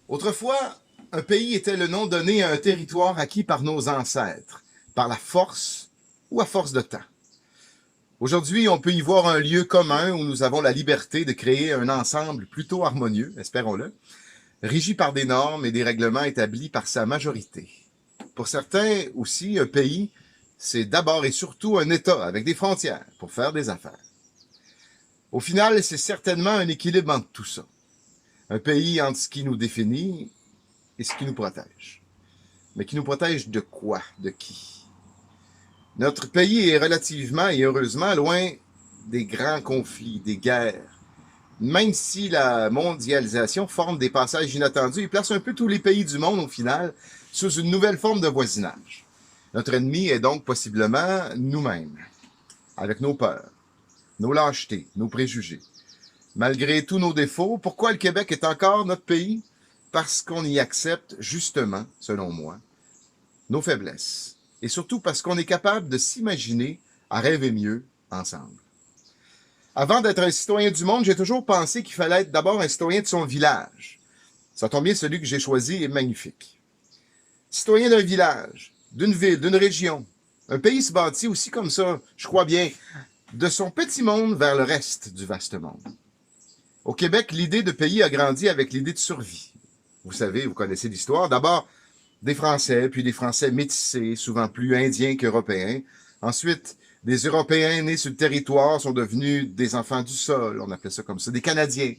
Autrefois, un pays était le nom donné à un territoire acquis par nos ancêtres, par la force ou à force de temps. Aujourd'hui, on peut y voir un lieu commun où nous avons la liberté de créer un ensemble plutôt harmonieux, espérons-le, régi par des normes et des règlements établis par sa majorité. Pour certains aussi, un pays, c'est d'abord et surtout un État avec des frontières pour faire des affaires. Au final, c'est certainement un équilibre entre tout ça. Un pays entre ce qui nous définit et ce qui nous protège. Mais qui nous protège de quoi? De qui? Notre pays est relativement et heureusement loin des grands conflits, des guerres. Même si la mondialisation forme des passages inattendus et place un peu tous les pays du monde, au final, sous une nouvelle forme de voisinage. Notre ennemi est donc possiblement nous-mêmes, avec nos peurs, nos lâchetés, nos préjugés. Malgré tous nos défauts, pourquoi le Québec est encore notre pays? Parce qu'on y accepte, justement, selon moi, nos faiblesses. Et surtout parce qu'on est capable de s'imaginer à rêver mieux ensemble. Avant d'être un citoyen du monde, j'ai toujours pensé qu'il fallait être d'abord un citoyen de son village. Ça tombe bien, celui que j'ai choisi est magnifique. Citoyen d'un village, d'une ville, d'une région. Un pays se bâtit aussi comme ça, je crois bien, de son petit monde vers le reste du vaste monde. Au Québec, l'idée de pays a grandi avec l'idée de survie. Vous savez, vous connaissez l'histoire. D'abord, des Français, puis des Français métissés, souvent plus indiens qu'européens. Ensuite, des Européens nés sur le territoire sont devenus des enfants du sol, on appelait ça comme ça, des Canadiens.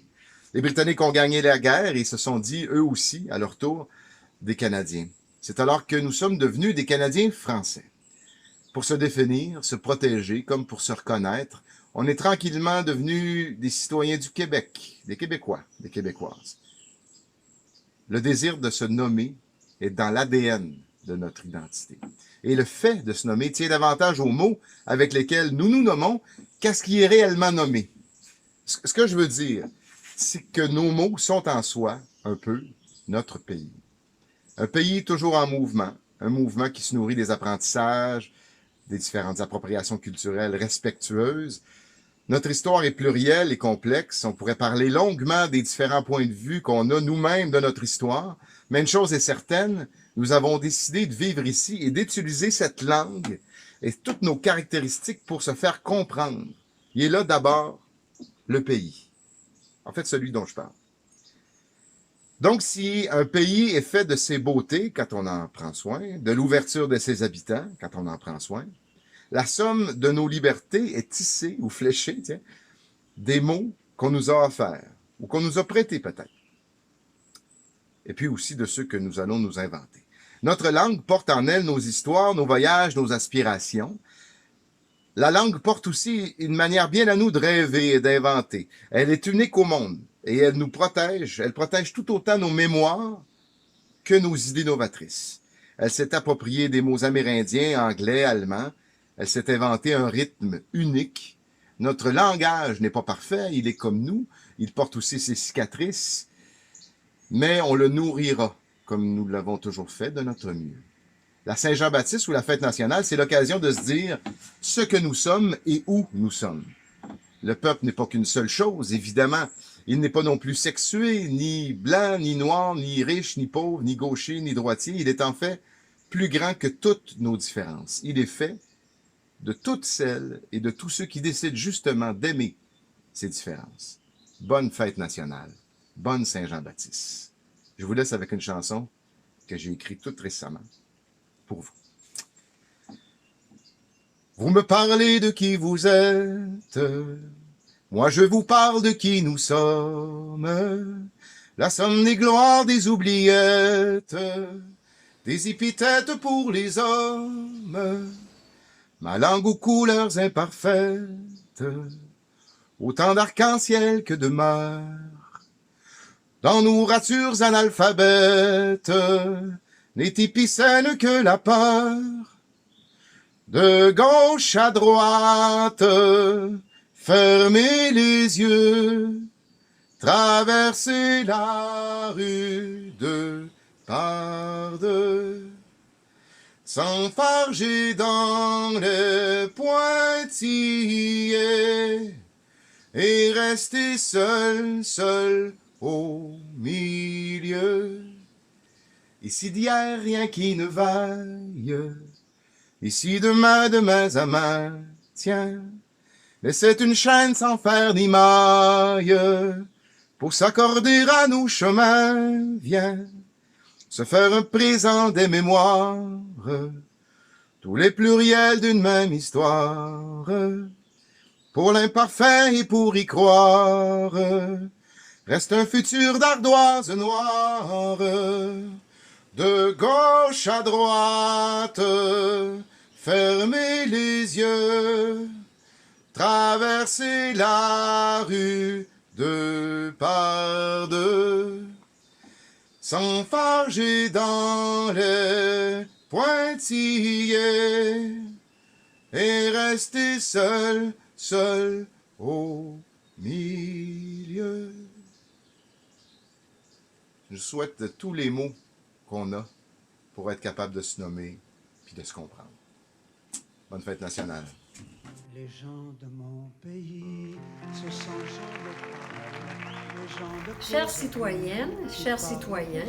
Les Britanniques ont gagné la guerre et se sont dit, eux aussi, à leur tour, des Canadiens. C'est alors que nous sommes devenus des Canadiens français. Pour se définir, se protéger, comme pour se reconnaître, on est tranquillement devenus des citoyens du Québec, des Québécois, des Québécoises. Le désir de se nommer est dans l'ADN de notre identité. Et le fait de se nommer tient davantage aux mots avec lesquels nous nous nommons qu'à ce qui est réellement nommé. Ce que je veux dire, c'est que nos mots sont en soi un peu notre pays. Un pays toujours en mouvement, un mouvement qui se nourrit des apprentissages, des différentes appropriations culturelles respectueuses. Notre histoire est plurielle et complexe. On pourrait parler longuement des différents points de vue qu'on a nous-mêmes de notre histoire. Mais une chose est certaine, nous avons décidé de vivre ici et d'utiliser cette langue et toutes nos caractéristiques pour se faire comprendre. Il est là d'abord le pays. En fait, celui dont je parle. Donc, si un pays est fait de ses beautés, quand on en prend soin, de l'ouverture de ses habitants, quand on en prend soin, la somme de nos libertés est tissée ou fléchée, tiens, des mots qu'on nous a offerts, ou qu'on nous a prêtés peut-être, et puis aussi de ceux que nous allons nous inventer. Notre langue porte en elle nos histoires, nos voyages, nos aspirations. La langue porte aussi une manière bien à nous de rêver et d'inventer. Elle est unique au monde, et elle nous protège, elle protège tout autant nos mémoires que nos idées novatrices. Elle s'est appropriée des mots amérindiens, anglais, allemands. Elle s'est inventée un rythme unique. Notre langage n'est pas parfait, il est comme nous. Il porte aussi ses cicatrices, mais on le nourrira, comme nous l'avons toujours fait, de notre mieux. La Saint-Jean-Baptiste ou la fête nationale, c'est l'occasion de se dire ce que nous sommes et où nous sommes. Le peuple n'est pas qu'une seule chose, évidemment. Il n'est pas non plus sexué, ni blanc, ni noir, ni riche, ni pauvre, ni gaucher, ni droitier. Il est en fait plus grand que toutes nos différences. Il est fait de toutes celles et de tous ceux qui décident justement d'aimer ces différences. Bonne fête nationale. Bonne Saint-Jean-Baptiste. Je vous laisse avec une chanson que j'ai écrite toute récemment pour vous. Vous me parlez de qui vous êtes, moi je vous parle de qui nous sommes, la somme des gloires des oubliettes, des épithètes pour les hommes, ma langue aux couleurs imparfaites, autant d'arc-en-ciel que de mer, dans nos ratures analphabètes, n'est épicène que la peur. De gauche à droite, fermez les yeux, traversez la rue deux par deux, s'enfarger dans les pointillés et rester seul, seul au milieu. Ici d'hier, rien qui ne vaille. Ici demain, de main à main, tiens. Mais c'est une chaîne sans fer ni maille. Pour s'accorder à nos chemins, viens se faire un présent des mémoires. Tous les pluriels d'une même histoire. Pour l'imparfait et pour y croire. Reste un futur d'ardoise noire. De gauche à droite, fermez les yeux, traversez la rue deux par deux, s'enfarger dans les pointillés et rester seul, seul au milieu. Je souhaite tous les mots qu'on a pour être capable de se nommer puis de se comprendre. Bonne fête nationale. Les gens de mon pays se sentent Chères citoyennes, chers citoyens,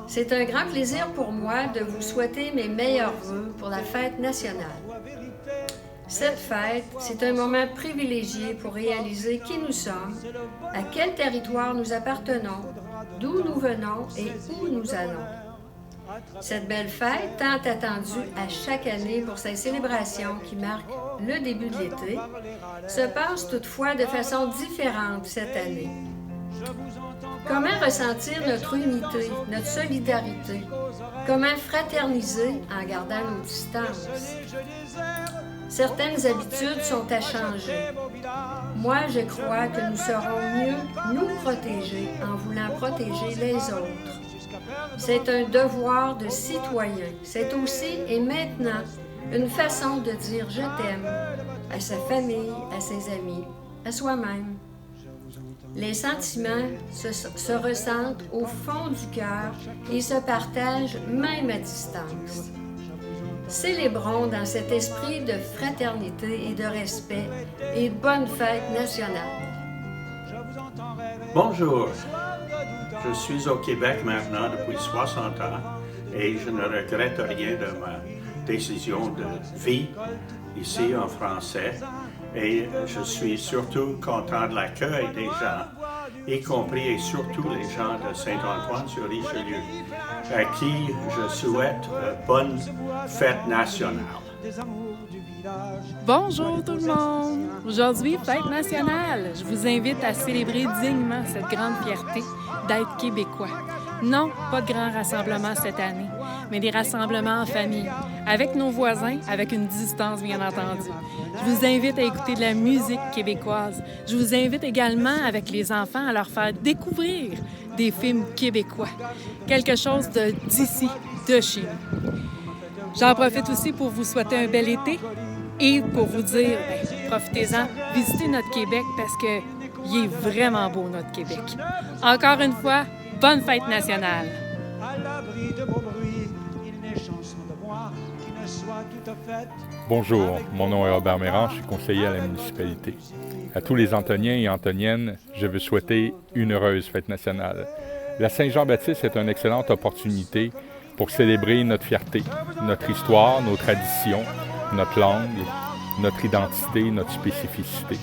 c'est un grand plaisir pour moi de vous souhaiter mes meilleurs vœux pour la fête nationale. Cette fête, c'est un moment privilégié pour réaliser qui nous sommes, à quel territoire nous appartenons, d'où nous venons et où nous allons. Cette belle fête, tant attendue à chaque année pour ses célébrations qui marquent le début de l'été, se passe toutefois de façon différente cette année. Comment ressentir notre unité, notre solidarité? Comment fraterniser en gardant nos distances? Certaines habitudes sont à changer. Moi, je crois que nous serons mieux nous protéger en voulant protéger les autres. C'est un devoir de citoyen. C'est aussi et maintenant une façon de dire « je t'aime » à sa famille, à ses amis, à soi-même. Les sentiments se ressentent au fond du cœur et se partagent même à distance. Célébrons dans cet esprit de fraternité et de respect et bonne fête nationale. Bonjour, je suis au Québec maintenant depuis 60 ans et je ne regrette rien de ma décision de vie ici en français. Et je suis surtout content de l'accueil des gens, y compris et surtout les gens de Saint-Antoine-sur-Richelieu, à qui je souhaite bonne fête nationale. Bonjour tout le monde! Aujourd'hui, fête nationale! Je vous invite à célébrer dignement cette grande fierté d'être québécois. Non, pas de grands rassemblements cette année, mais des rassemblements en famille, avec nos voisins, avec une distance bien entendu. Je vous invite à écouter de la musique québécoise. Je vous invite également, avec les enfants, à leur faire découvrir des films québécois. Quelque chose d'ici, de chez nous. J'en profite aussi pour vous souhaiter un bel été et pour vous dire, profitez-en, visitez notre Québec parce qu'il est vraiment beau, notre Québec. Encore une fois, bonne fête nationale! Bonjour, mon nom est Robert Méran, je suis conseiller à la municipalité. À tous les Antoniens et Antoniennes, je veux souhaiter une heureuse fête nationale. La Saint-Jean-Baptiste est une excellente opportunité pour célébrer notre fierté, notre histoire, nos traditions, notre langue, notre identité, notre spécificité.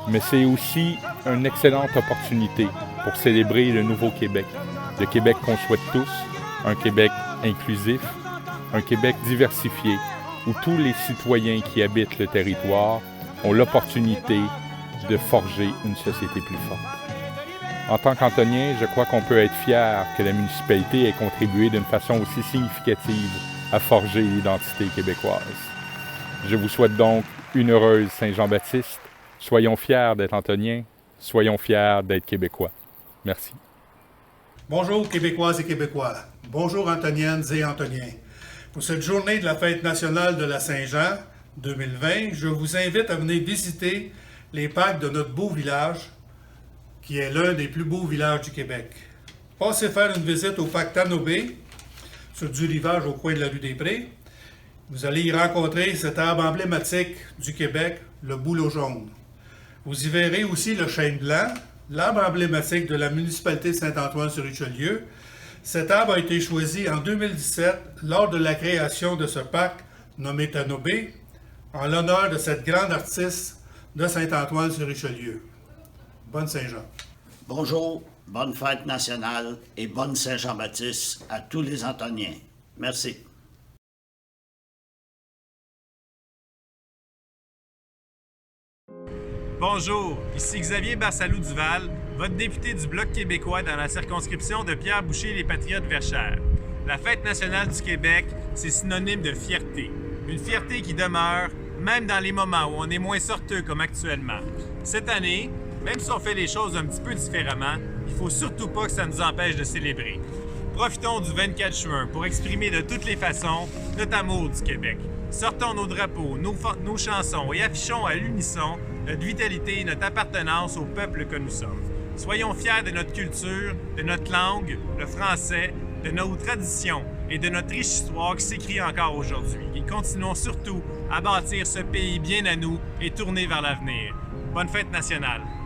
Mais c'est aussi une excellente opportunité pour célébrer le nouveau Québec, le Québec qu'on souhaite tous, un Québec inclusif, un Québec diversifié, où tous les citoyens qui habitent le territoire ont l'opportunité de forger une société plus forte. En tant qu'Antonien, je crois qu'on peut être fier que la municipalité ait contribué d'une façon aussi significative à forger l'identité québécoise. Je vous souhaite donc une heureuse Saint-Jean-Baptiste. Soyons fiers d'être Antoniens, soyons fiers d'être Québécois. Merci. Bonjour Québécoises et Québécois. Bonjour Antoniennes et Antoniens. Pour cette journée de la fête nationale de la Saint-Jean 2020, je vous invite à venir visiter les parcs de notre beau village, qui est l'un des plus beaux villages du Québec. Passez faire une visite au parc Tanobé, sur du rivage au coin de la rue des Prés. Vous allez y rencontrer cet arbre emblématique du Québec, le bouleau jaune. Vous y verrez aussi le chêne blanc, l'arbre emblématique de la municipalité de Saint-Antoine-sur-Richelieu. Cet arbre a été choisi en 2017 lors de la création de ce parc nommé Tanobé, en l'honneur de cette grande artiste de Saint-Antoine-sur-Richelieu. Bonne Saint-Jean. Bonjour, bonne fête nationale et bonne Saint-Jean-Baptiste à tous les Antoniens. Merci. Bonjour, ici Xavier Barsalou-Duval, votre député du Bloc québécois dans la circonscription de Pierre Boucher les Patriotes-Verchères. La fête nationale du Québec, c'est synonyme de fierté. Une fierté qui demeure, même dans les moments où on est moins sorteux comme actuellement. Cette année, même si on fait les choses un petit peu différemment, il faut surtout pas que ça nous empêche de célébrer. Profitons du 24 juin pour exprimer de toutes les façons notre amour du Québec. Sortons nos drapeaux, nos chansons et affichons à l'unisson notre vitalité et notre appartenance au peuple que nous sommes. Soyons fiers de notre culture, de notre langue, le français, de nos traditions et de notre riche histoire qui s'écrit encore aujourd'hui. Et continuons surtout à bâtir ce pays bien à nous et tourné vers l'avenir. Bonne fête nationale!